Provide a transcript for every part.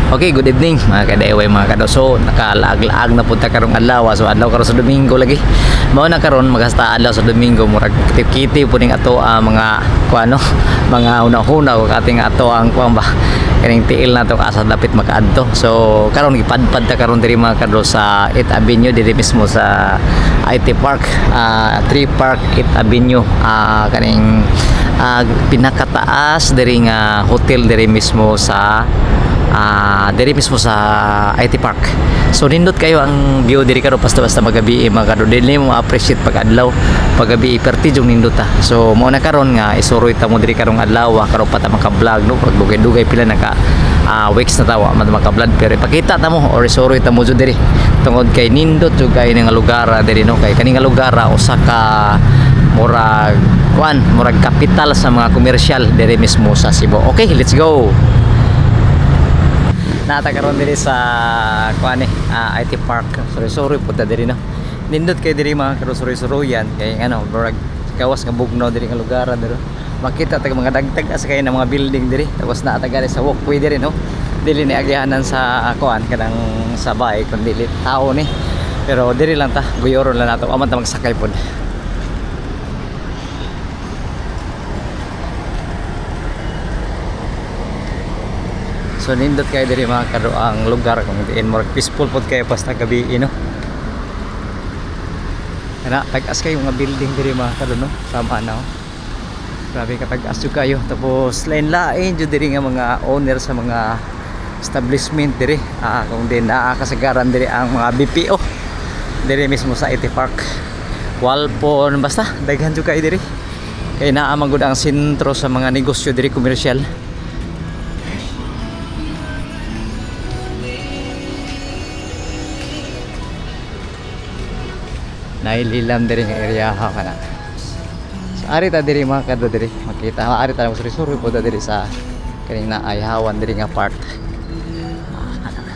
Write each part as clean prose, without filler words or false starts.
Okay, good evening mga kadayaway mga kadoso. Nakalaag-laag na punta karong adlaw. So adlaw karon sa Domingo lagi. Mao na karon magasta adlaw sa Domingo murag kitip-kiti puning ato mga kuano, mga una-una ug ating ato ang kuan ba kaning tiil nato asa dapit makaadto. So karon gipadpad ta karon diri mga kadoso sa 8th Avenue diri mismo sa IT Park, 3 Park 8th Avenue, kaning pinakataas diri nga hotel diri mismo sa IT Park. So nindot kayo ang view diri karon basta-basta magabi mga kadto. Dili mo appreciate pag adlaw, pagabi perti jung nindot ta. So mao na karon nga isuroy ta mo diri karong adlaw karon pa ta maka-vlog no pag dugay-dugay pila naka weeks na tawa maka-vlog pero ipakita ta mo or isuroy ta mo jud diri tungod kay nindot jud kay nga lugar diri no kay kani nga lugar usa ka murag kapital sa mga komersyal diri mismo sa Cebu. Okay, let's go. Nata karon diri sa IT Park. Sorry puta diri no. Nindot kay diri mga karosoy-soroyan kay murag gawas nga bugnaw diri nga lugar diri. Makita tag mga dagdag sa kay mga building diri. Tapos naa ta sa walkway diri no. Dili ni agyahanan sa kanang sabay kun dili tao ni. Pero diri lang ta, guyoron lang nato aman ta magsakay pod. So nindot kayo diri mga kado ang lugar kung diin more peaceful pod kayo basta gabi no. Kana tag-as kayo mga building diri mga kado no. Sama na. Grabe ka tag-as jud kayo. Tapos lain-lain jud diri nga mga owner sa mga establishment diri. Kung din kasagaran diri ang mga BPO diri mismo sa IT Park. Walpon basta daghan jud kayo diri. Kay naa man gud ang sentro sa mga negosyo diri komersyal. Naililam diri nga area ha kana. Sa ari ta diri mga kadto diri makita ari ta suri-suri po ta diri sa kaning naayhawan diri nga part.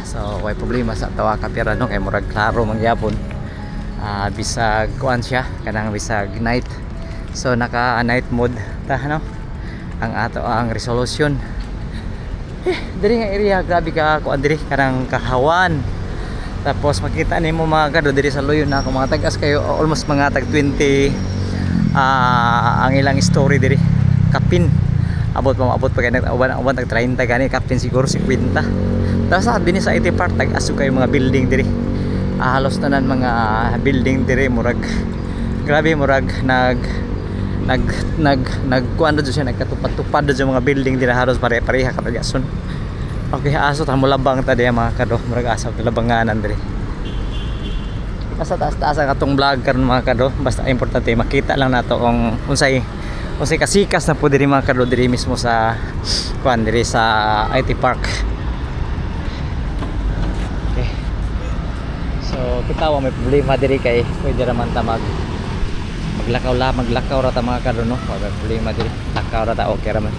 So way problema sa tawa ka pira no kay murag klaro mangyapon. Bisag kuan siya kanang bisag night. So naka night mode ta no. Ang ato ang resolution. Diri nga area grabe ka kuan diri kanang kahawan. Tapos makita nimo mga kado diri sa loyon na ako mga tagas kayo almost mga tag 20 ang ilang story diri kapin abot pa kay uban tag 30 gani kapin siguro 50. Tapos dinhi sa IT Park tag aso kayo mga building diri halos tanan mga building diri murag grabe murag nag kuan do siya nagkatupad-tupad do mga building diri halos pare-pareha kapagason. Okay, aso ta mo labang ta diya mga kado, murag asa labanganan diri. Basta taas-taas ang atong vlog karon mga kado, basta importante makita lang nato ang unsay kasikas na po diri mga kado diri mismo sa kuan diri sa IT Park. Okay. So, kita may problema diri kay pwede ra man ta maglakaw ra ta mga kado no. Wala problema diri. Lakaw ra ta okay ra man.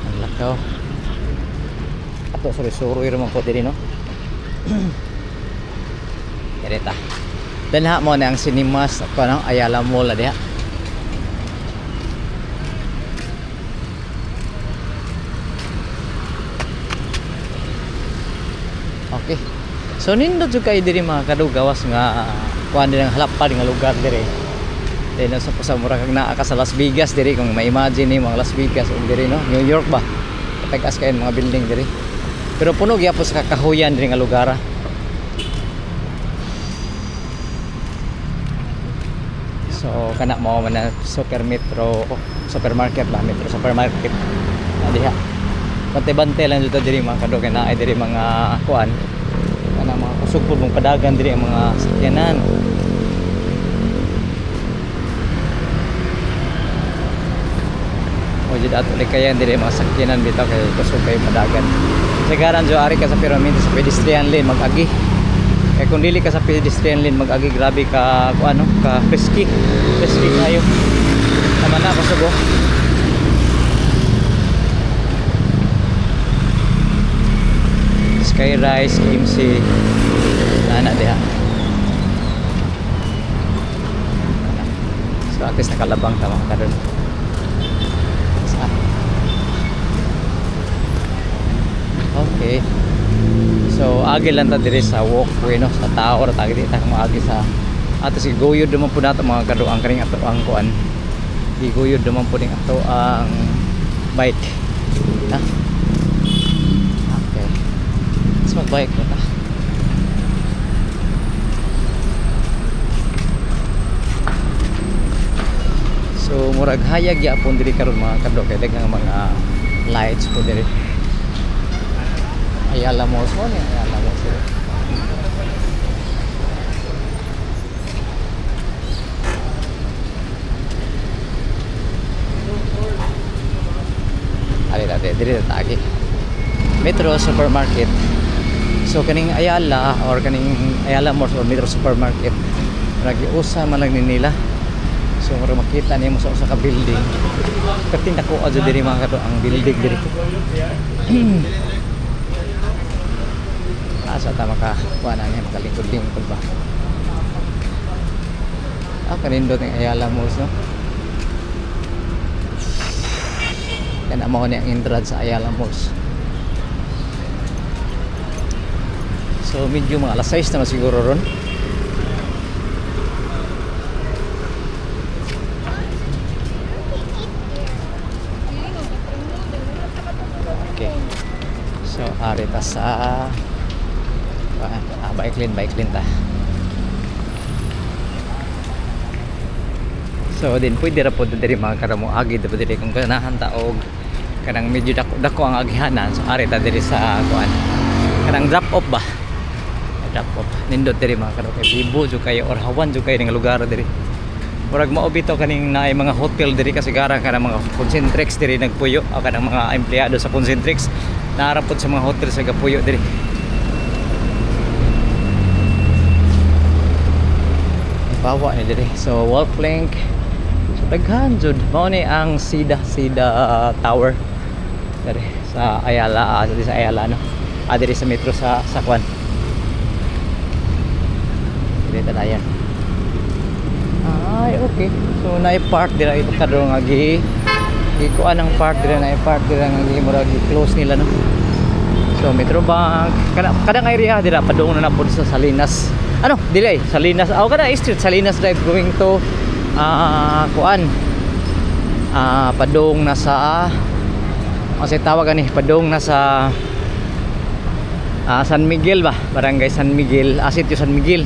Maglakaw. Ato suri-suri naman po diri no. Direta. Danha mo na ang cinemas kanang Ayala Mall diha. Okay. So nindot jud kay diri mga kadugawas nga kuan diri ang halapad nga lugar diri. Then sa mura kag naa ka sa Las Vegas diri kung ma-imagine ni mga Las Vegas o diri no, New York ba. Tagas kay mga building diri. Pero puno gyapon sa kakahuyan diri nga lugar. So kana mao man na supermarket ba metro supermarket. Diha. Bante-bante lang dito diri mga kado kay naay diri mga kuan. Kana mga kusog pud mong padagan diri ang mga sakyanan. O jud ato likayan diri mga sakyanan bitaw kay kusog kay padagan. Sagaran jo ari ka sa pyramid sa pedestrian lane mag-agi. Kay kung dili ka sa pedestrian lane mag-agi grabe ka ka risky kayo. Tama na kusog. Skyrise, KMC, ana diha. So at least nakalabang ta mga kadon. Okay. So agi lang ta diri sa walkway no, sa tower ta diri ta maagi sa ato si guyod naman po nato mga kaduang kaning ato ang kuan. Giguyod naman po ning ato ang bike. Ha? Okay. Let's mag-bike na ta. So murag hayag yapon diri karon mga kadlo kay daghang mga lights po diri. Ayala Malls mo ni Ayala Malls. Ali dati diri ta agi. Metro Supermarket. So kaning Ayala or kaning Ayala Malls or Metro Supermarket ragi usa man lang ni nila. So mura makita nimo sa usa ka building. Kating dako adto diri mga kadto ang building diri. Asa ta makakuha na niya makalingkod-lingkod ba. Kanindot ng Ayala Malls no. Yan ang mga ang entrance sa Ayala Malls. So medyo mga alas 6 na siguro ron. Okay. So ari ta sa bike lane ta. So din pwede ra pod diri mga karamo agi dapat diri kung ganahan ta og kanang medyo dako ang agihanan. So ari ta diri sa kuan. Kanang drop off ba? Drop off. Nindot diri mga karamo kay bibo jud kayo or hawan jud kayo ning lugar diri. Murag mao bitaw kaning naay mga hotel diri kasi gara kanang mga Concentrix diri nagpuyo o kanang mga empleyado sa Concentrix naarapod sa mga hotel sa gapuyo diri. Bawa ni diri. So wall plank. So daghan jud mao ni ang Sida Tower diri sa Ayala, diri sa Ayala no. Diri sa metro sa Kwan. Diri ta dayan. Ay okay. So naay park dira ito kadto nga kuan ang park dira naay park dira nga murag close nila no. So Metro Bank kadang area dira padung na napod sa Salinas. Ano? Delay Salinas. Kada street Salinas Drive going to kuan. Padung na sa kasi tawag ani padung na sa San Miguel ba? Barangay San Miguel, Sitio San Miguel.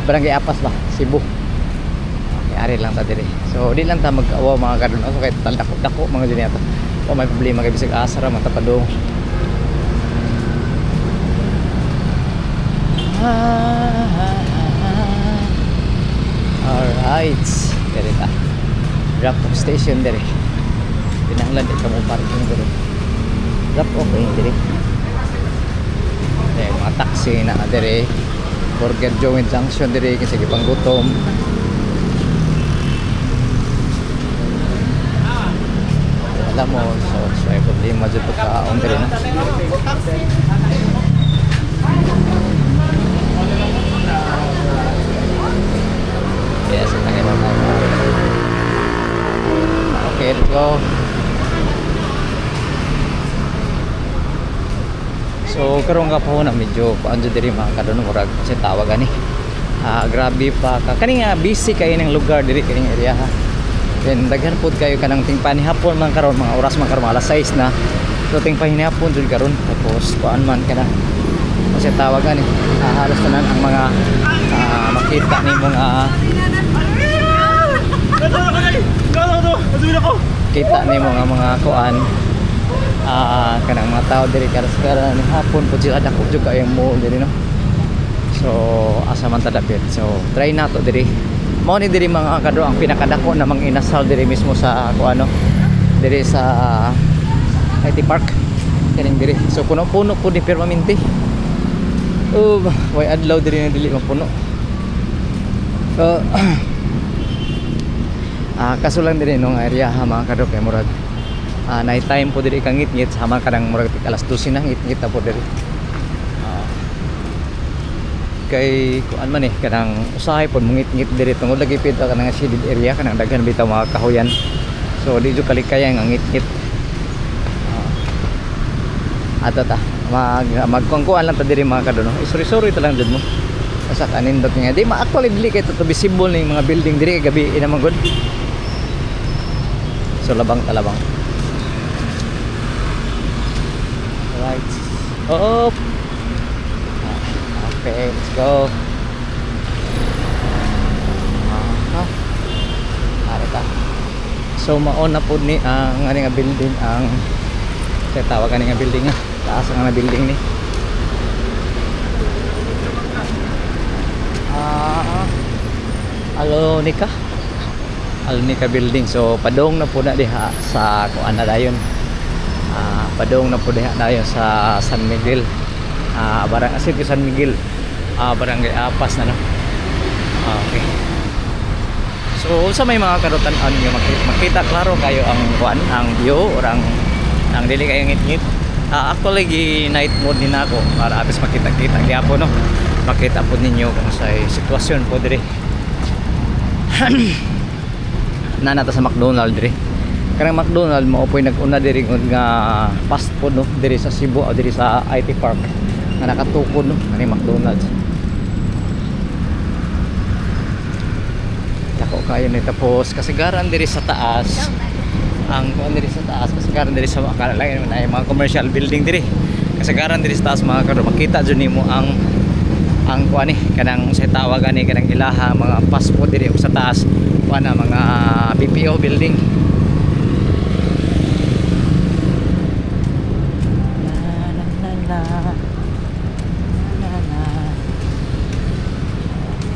Barangay Apas ba? Cebu. Okay, ari lang ta diri. So di lang ta mag-awa mga kadun. So kay dako mga dinhi ato. O may problema kay bisag asa ra mata padung. Alright, diri ta. Drop off station diri. Pinahanglan di ka mo parking diri. Drop off diri. Mga taxi na diri. Burger Joint Junction diri kasi gipanggutom. Alam mo, so ay problema jud pagkaon diri na. Yes, okay, let's go. So karon nga pa na medyo paanjo diri mga kadon murag kasi tawag ani. Grabe pa ka. Kani nga busy kay ning lugar diri kining area ha. Then daghan pud kayo kanang tingpani hapon man karon mga oras man karon alas 6 na. So tingpani hapon jud karon tapos kuan man kana. Kasi tawag ani halos tanan ang mga makita nimo nga kita nimo nga mga kuan kanang mga tao diri karas-karas ni hapon pud sila dako jud kay mall diri no. So asa man ta dapit. So try nato diri. Mao ni diri mga kado ang pinakadako na mang inasal diri mismo sa kuano diri sa IT Park kaning diri. So puno-puno pud ni permanente. Way adlaw diri na dili mapuno. Kaso lang diri nung area ha mga kado kay murag night time po diri kang ngit-ngit sama kadang murag alas 12 na ngit-ngit na po diri. Kay kuan man kanang usahay pod mungit-ngit diri tungod lagi pid kanang shaded area kanang daghan bitaw mga kahoyan. So di jud kalikaya nga ngit-ngit. Ato ta. magkuan lang ta diri mga kadto no. Isuri-suri ta lang jud mo. Asa kanindot nga di ma-actually dili kay to visible ning mga building diri gabi ina man gud. So labang talabang. Right. Up. Okay, let's go. Arita. So maon na pud ni ang ani nga building ang tawag ani nga building nga taas nga building ni. Alonika building. So padong na po na diha sa kuan na dayon. Padong na po diha dayon sa San Miguel. Barang City San Miguel. Barangay Apas na no. Okay. So sa may mga karutan-an nga makita klaro kayo ang kuan, ang view or ang dili kayo ngit-ngit. Actually night mode din ako para atis makita-kita gyapon no. Makita po ninyo kung sa sitwasyon po dire. Nanata sa McDonald dire. Kanang McDonald mao po'y nag-una diri nga fast food no diri sa Cebu o diri sa IT Park nga nakatukod no ani McDonald's. Dako kayo ni tapos kasagaran diri sa taas. Ang kuan diri sa taas kasagaran diri sa makalay na mga commercial building diri. Kasagaran diri sa taas mga karo makita jud nimo ang kuan ni kanang sa tawagan ni kanang ilaha mga fast food diri sa taas kuan na mga BPO building.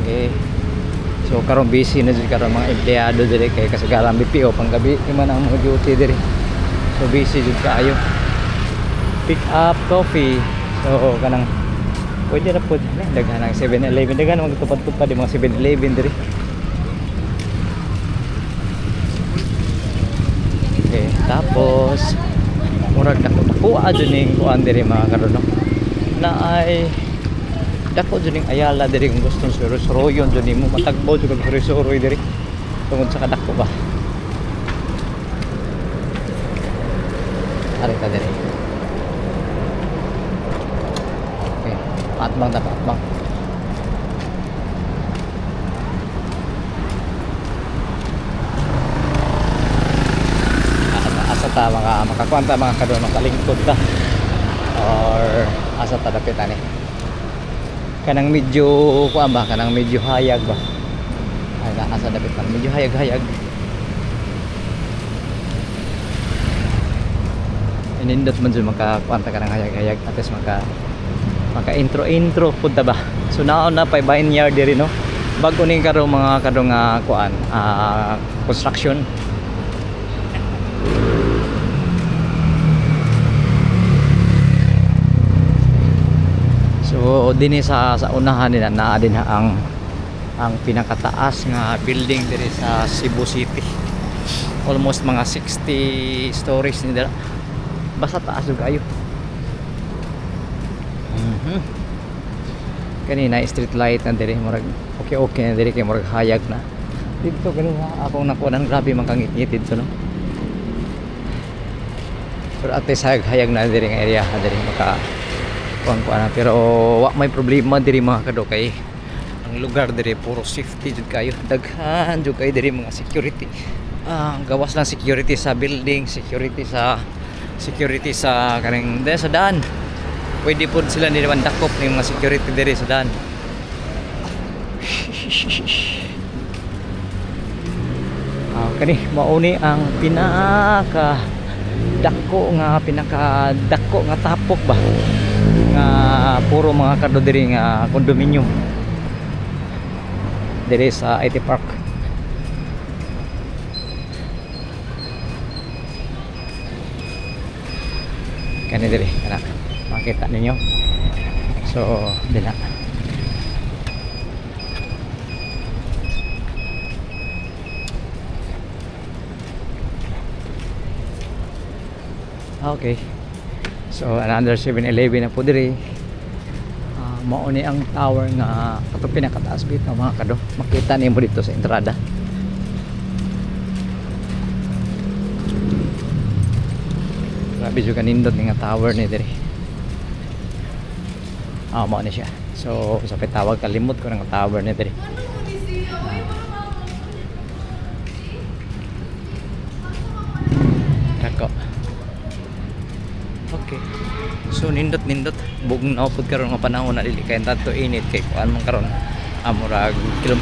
Okay. So karon busy na jud karon mga empleyado diri kay kasagaran BPO panggabi man ang mga duty diri. So busy jud kaayo. Pick up coffee. So kanang pwede na po daghan ng 7-Eleven daghan magtupad-tupad di mga 7-Eleven diri. Okay, tapos murag dako adto ning kuan diri mga karon no. Na ay dako jud ning Ayala diri kung gusto suro-suroyon jud nimo matagbaw jud kag suro-suroy diri tungod sa kadako ba. Ari ta diri. Okay, atbang dapat atbang. Asa ta makakuanta mga kadon makalingkod ta or asa ta dapit ani. Kanang medyo kuan ba kanang medyo hayag ba ay asa dapat man medyo hayag inindot man jud makakuan ta kanang hayag ates maka intro pud ta ba. So naon na pay vineyard diri no bago ning karo mga kadong kuan construction. So dinhi sa unahan nila naa din ang pinakataas nga building diri sa Cebu City. Almost mga 60 stories ni dira. Basta taas jud kayo. Kanina street light na diri murag okay na diri kay murag hayag na. Dito kanina akong nakunan grabe man kangit-ngitid so no. Pero at least hayag na diri nga area diri maka kuan pero wa may problema diri mga kado kay ang lugar diri puro safety jud kayo daghan jud kayo diri mga security gawas lang security sa building security sa kaning sa daan pwede pod sila ni dakop ning mga security diri sa daan. Kani mauni ang pinakadako nga tapok ba nga puro mga kado diri nga kondominium diri sa IT Park. Kani diri anak makita ninyo. So dila okay. So another 7-Eleven na po diri. Mao ni ang tower nga ato pinakataas bitaw mga kado. Makita nimo dito sa entrada. Grabe jud kanindot nga tower ni diri. Mao ni siya. So sa pitawag kalimot ko ng tower ni diri. Kako. Okay. So nindot bugong naupod karon nga panahon na dili kay tanto init kay kuan man karon. Murag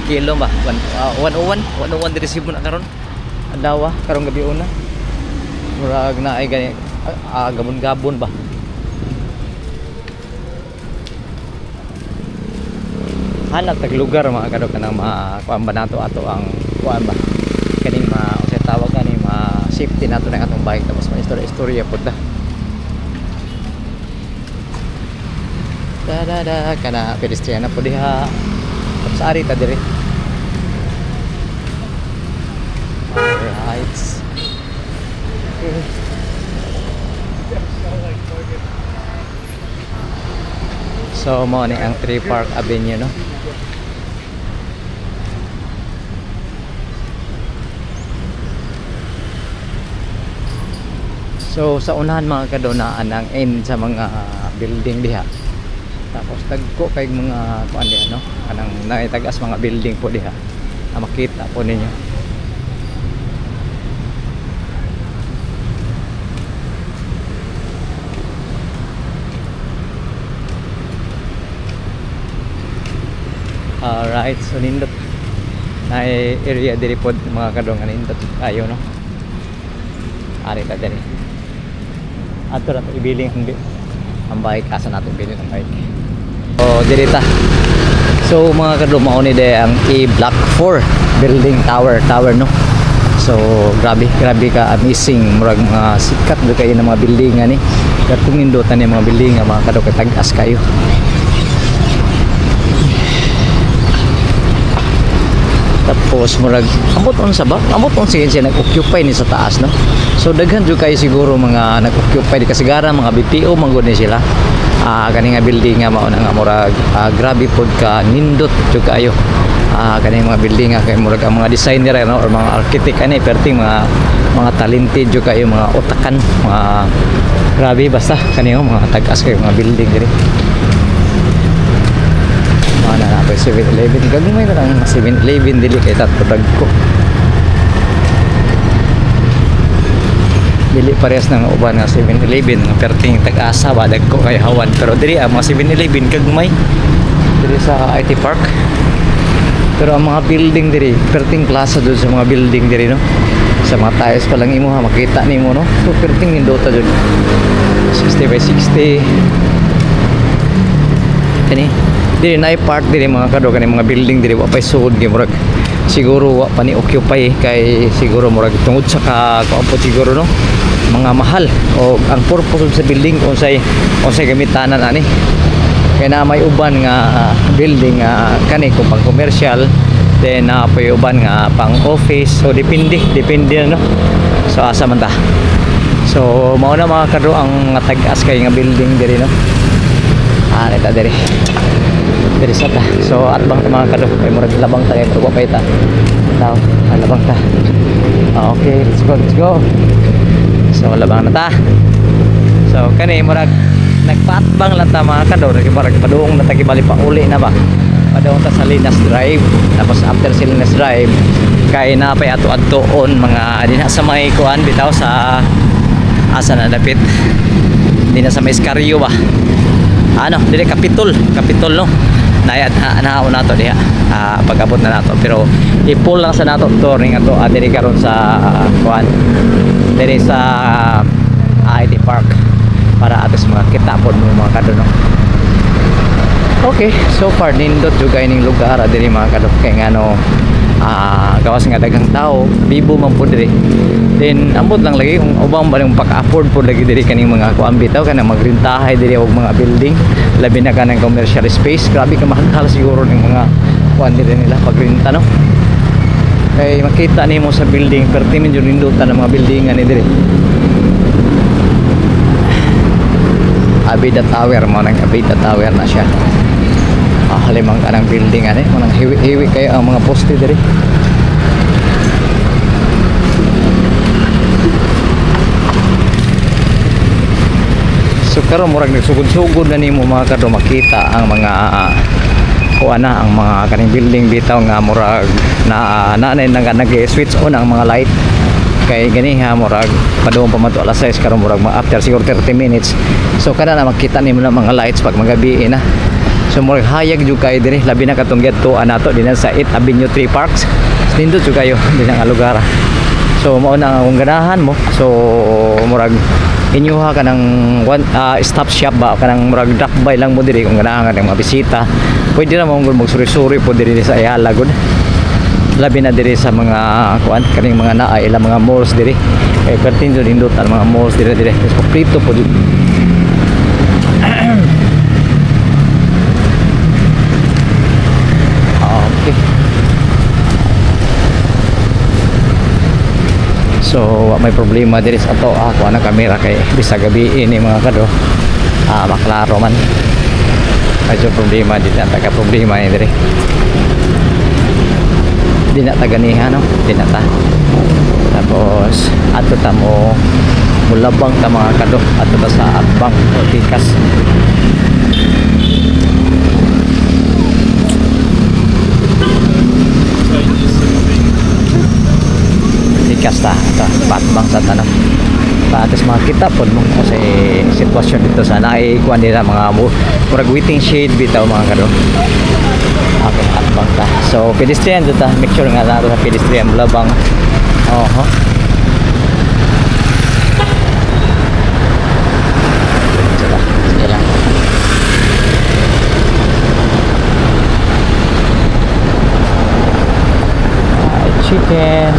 kilo ba? 101 diri Cebu na karon. Adlaw karon gabi una. Murag na ay gani gabon-gabon ba. Hanap tag lugar mga kadok kanang kuan ba nato ato ang kuan ba kaning usay tawag kani safety nato na atong bike tapos may istorya pud ta. Da kana pedestrian na pud diha. Tapos ari ta dire. Alright. Okay. So mo ni ang Tree Park Avenue no. So sa unahan mga kadonaan ang end sa mga building diha. Tapos tagko kay mga kuan diha no. Kanang naitagas mga building po diha. Makita po ninyo. Alright, so nindot na area diri pod mga kadongan nindot ayo no. Ari ta diri. Ato na to ibiling ang bike asa nato bilin ang bike. So diri ta. So mga kadong mao ni day ang Block 4 building tower no. So grabe ka amazing murag mga sikat do kay na mga building ani. Katong nindotan ni mga building nga mga kadong tag-as kayo. Tapos murag amot on siya nag-occupy ni sa taas no. So daghan jud kay siguro mga nag-occupy di kasigara mga BPO manggod ni sila. Kani nga building nga mao nga murag grabe pod ka nindot jud kayo. Kani mga building nga kay murag ang mga designer no or mga architect ani perting mga talented jud kayo mga utakan mga grabe basta kani mga tag-as kayo mga building diri. Na nato 7-Eleven gagmay na lang 7-Eleven dili kay tatpag ko dili parehas ng uban nga 7-Eleven nga perting tag-asa ba dagko kay hawan pero diri ang mga 7-Eleven gagmay diri sa IT Park pero ang mga building diri perting klase doon sa mga building diri no sa mga tiles pa lang imo makita nimo no so perting nindota jud 60x60 kani dili na part dili mga kadto kani mga building dili wa pay sud gyud murag siguro wa pa ni occupy kay siguro murag tungod sa kaampo siguro no mga mahal o ang purpose sa building unsay gamitanan ani kay na may uban nga building kani kung pang commercial then pay uban nga pang office so depende no so asa man ta so mao na mga kadto ang tag-as kay nga building diri no neta diri sa ta so at bang mga kadto ay murag labang ta kay murag pa ita now labang ta okay let's go so labang na ta so kani murag nagpatbang lang ta mga kadto murag paduong na tagi bali pa uli na ba paduong ta sa Linas Drive tapos after sa Linas Drive kay na pay ato-adtoon mga dinha sa may kuan bitaw sa asa na dapit dinha sa may Escarrio ba dili Capitol no nayad na to diha pag-abot na nato pero i-pull lang sa nato touring ato diri karon sa kuan diri sa IT Park para atos mga kita pod mo mga kadto no. Okay, so far nindot jud kay ning lugar diri mga kadto kay ngano gawas nga daghang tao bibo man po diri then ambot lang lagi kung ubang baling paka-afford po lagi diri kaning mga kuan bitaw kanang magrintahay diri og mga building labi na kanang commercial space grabe ka mahal siguro ning mga kuan diri nila pagrinta no kay makita nimo sa building perti min jud nindutan ang mga building ani diri Abida Tower mo nang Abida Tower na siya halimang kanang building ani mo nang hiwi kayo ang mga poste diri so So karon murag nagsugod-sugod na nimo mga kadro makita ang mga kuan na ang mga kaning building bitaw nga murag na nag-switch on ang mga light kay gani ha murag padung pa man to alas 6 karon murag after siguro 30 minutes. So kana na makita nimo na mga lights pag magabi na. So murag hayag jud kay diri labi na katong to anato dinha sa 8 Avenue 3 Parks. Nindot jud kayo dinha nga lugar. So mao na ang ganahan mo. So murag inyuha ka ng stop shop ba kanang murag drop by lang mo diri kung ganahan ka ng mga bisita. Pwede na mo magsuri-suri po diri sa Ayala gud. Labi na diri sa mga kuan kaning mga naa ilang mga malls diri. Kay pertinjo nindot ang mga malls diri kompleto po diri. Okay. So may problema diri sa ato ako na kamera kay bisa gabi ini mga kadro maklaro man medyo problema dito ang taga problema ni diri di na taganiha no di na ta tapos ato ta mo mulabang ta mga kadro ato ta sa Atbang o Tikas. Kasta ito patbang sa tanong patis makita po mo kasi sitwasyon dito sa naikuan nila mga murag waiting shade bitaw mga kado. Okay, patbang ta so pedestrian dito make sure nga nato sa pedestrian labang chicken.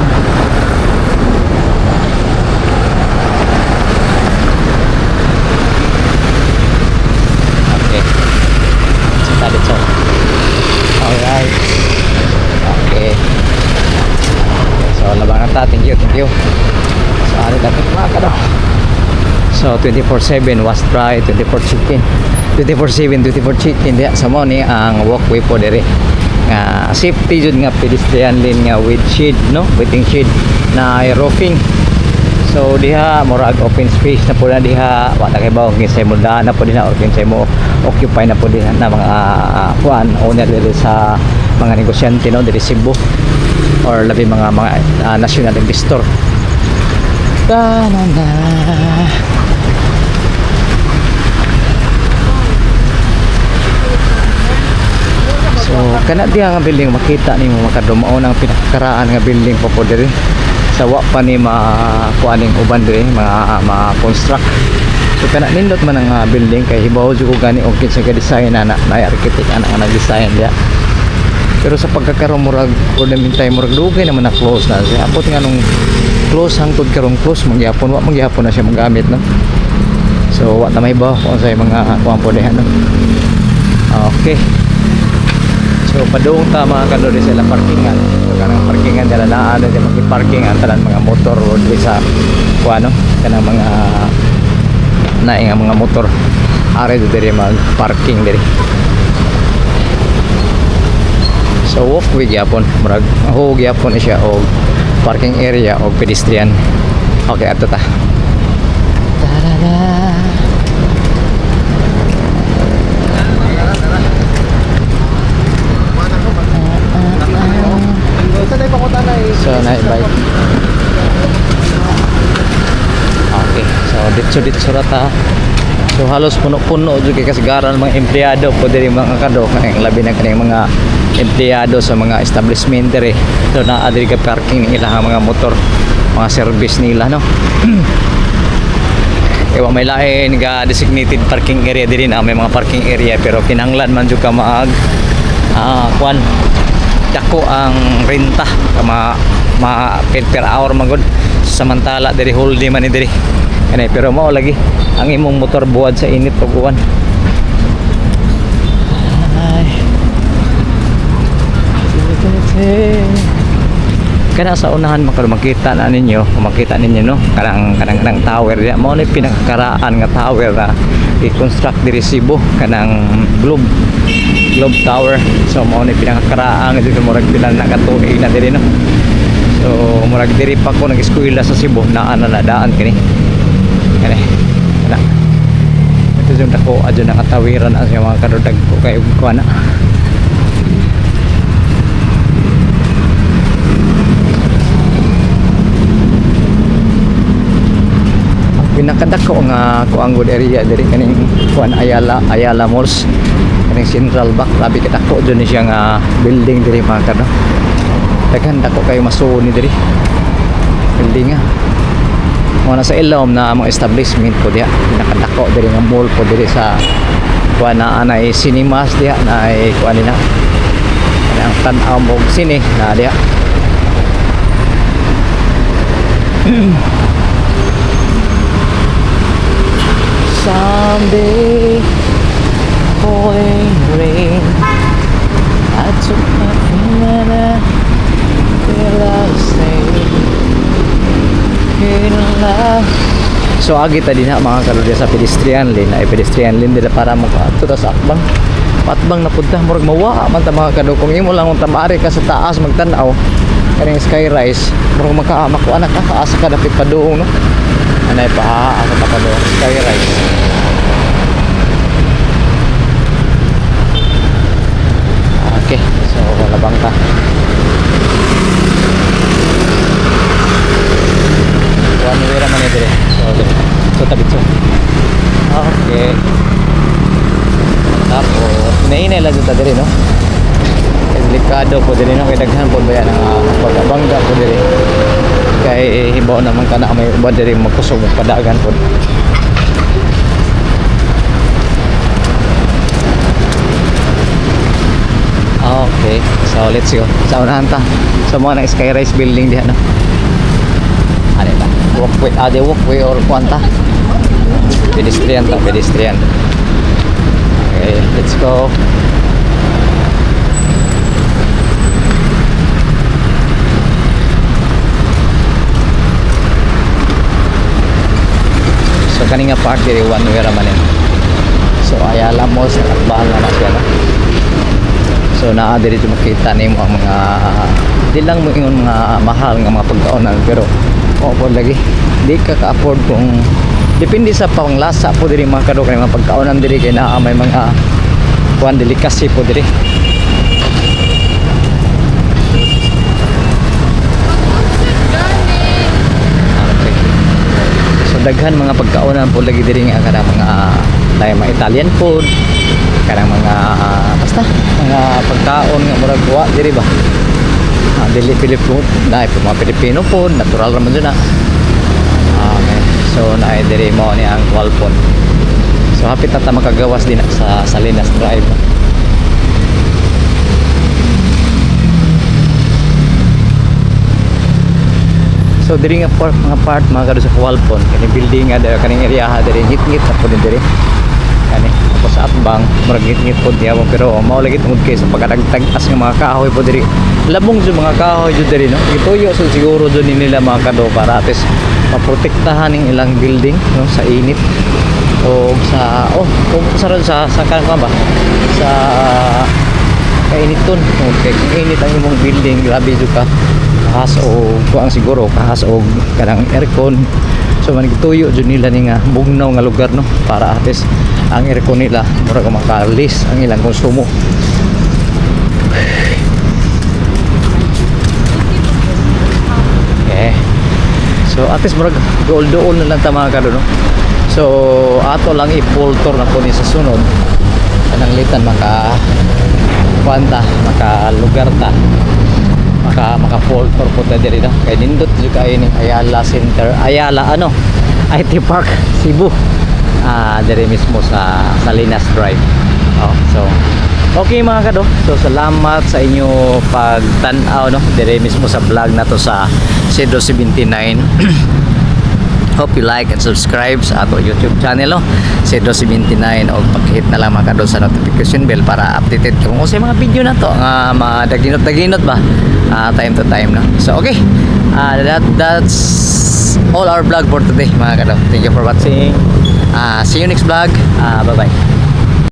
Alright. Okay. So labangan ta, thank you. So ano dapat mga kado. So 24/7 was dry, 24 chicken. 24/7 chicken diya sa mo ni ang walkway po diri. Nga safety jud nga pedestrian lane nga with shade no, waiting shade na roofing. So diha murag open space na po na diha wa ta kay bawo kinsay mo daan na po diha o kinsay mo occupy na po diha na mga kuan owner diri sa mga negosyante no diri Cebu or labi mga national investor. Tanana. So kana diha nga building makita nimo makadto mao nang pinakakaraan nga building po po diri. Sa wa pa ni makuaning uban diri mga construct. So kana nindot man ang building kay hibaw jud ko gani og kinsa ka design na architect ana nga nag-design dia. Pero sa pagkakaroon murag for the meantime murag dugay naman na close na siya. Apot nga nung close hangtod karon close mangyapon wa mangyapon na siya magamit no. So wa ta mahibaw kung sa mga kuan po diha no. Okay. So padung ta mga kanod sila parkingan. So kanang parkingan dala na ano di magi-parking ang tanan mga motor o di sa kuano kanang mga naing mga motor are diri mag-parking diri. So walkway gyapon murag gyapon siya og parking area og pedestrian. Okay ato ta. So naibay. Okay, so ditso rata. So halos puno-puno jud kay kasagaran mga empleyado po diri mga kado kay labi na kaning mga empleyado sa mga establishment diri. So naa diri ka parking ng ilang mga motor, mga service nila no. Ewa may lain ga designated parking area diri na may mga parking area pero kinahanglan man jud ka maag kuan dako ang renta per hour magod samantala diri whole day man diri kanay pero mao lagi ang imong motor buwad sa init ug uwan. Kana sa unahan makita na ninyo no kanang tower diya mao ni pinakakaraan nga tower na i-construct diri Cebu kanang Globe Tower. So mao ni pinakakaraan dito murag pila na katuig na diri no. So murag diri pa ko nag-eskwela sa Cebu na daan kini. Kani. dito yung dako adyo ng katawiran ang mga kadudag ko kayo kuha na. Pinakadako nga kuang good area diri kaning kuan Ayala Malls kaning Central Bank. Labi kadako dyan siya nga building diri mga kado. Daghan dako kayo masuni diri building nga. Mo na sa ilom na mga establishment po diha. Pinakadako diri nga mall po diri sa kuan na anay cinemas diha na ay kuan nila. Ang tan-aw mo sine na diha. Someday, pouring rain, I took my finger till I stay in love. So agi ta din ha mga kaludya sa pedestrian lane, ay pedestrian lane dila para mo kaadto ta sa akbang. Patbang na punta murag mawa man ta mga kado kung imo lang unta maari ka sa taas magtan-aw kaning sky rise murag makuha na ka asa ka dapit paduong no. Anay pa ako tapalo sky rise. Okay, so labang ta. One way naman dire. So tabit so. Okay. Tapos nainay lang ta dire no. Delikado po dire no kay daghan po ba yan ang pagabangga po dire. Kay hibaw naman kana may uban diri magkusog padagan pod. Okay, so let's go. Sa unahan ta. Sa mga na skyrise building diha no. Ano ta? Walkway or kwanta. Pedestrian ta, pedestrian. Okay, let's go. So kaninga park diri one way ra man yan. So Ayala Malls nakatbahan na siya no. So naa diri makita nimo ang mga di lang mo ingon mga mahal nga mga pagkaonan pero po lagi di ka ka-afford kung depende sa panglasa po diri mga kado kay mga pagkaonan diri kay naa may mga kuan delicacy po diri. Daghan mga pagkaonan po lagi diri nga kada mga tayo mga Italian food kada mga basta mga pagkaon nga murag wa diri ba dili Filipino na mga Filipino food natural ra man dun na. Okay, so naay diri mo ni ang Walpon. So hapit ta makagawas din sa Salinas Drive. So diri nga park mga part mga kado sa Walpon kani building nga dere kaning area ha dere ngit-ngit sa pud diri kani tapos sa atbang murag ngit-ngit pud niya pero mao lagi tungod kay sa pagkadagtag-as nga mga kahoy pud diri labong sa mga kahoy jud diri no ituyo so siguro dun nila mga kado para ates maprotektahan ning ilang building no sa init o sa kung sa kan ba sa kainiton okay kung init ang imong building grabe jud ka kahas o kuang siguro kahas o kanang aircon so manigtuyo jud nila ni nga bugnaw nga lugar no para ates ang aircon nila murag makalis ang ilang konsumo. Okay, so ates murag gold na lang ta mga kado no. So ato lang i-filter na po ni sa sunod kanang litan maka kwanta maka lugar ta maka filter po ta diri no kay nindot jud kay ni Ayala Center Ayala IT Park Cebu diri mismo sa Salinas Drive. So okay mga kado, so salamat sa inyo pagtan-aw no diri mismo sa vlog na to sa Cedo 79. Hope you like and subscribe sa ato YouTube channel no Cedo 79 o pag-hit na lang mga kado sa notification bell para updated kung sa mga video na to nga mga daginot ba time to time no. So okay, that's all our vlog for today mga kado. Thank you for watching. See you next vlog. Bye bye.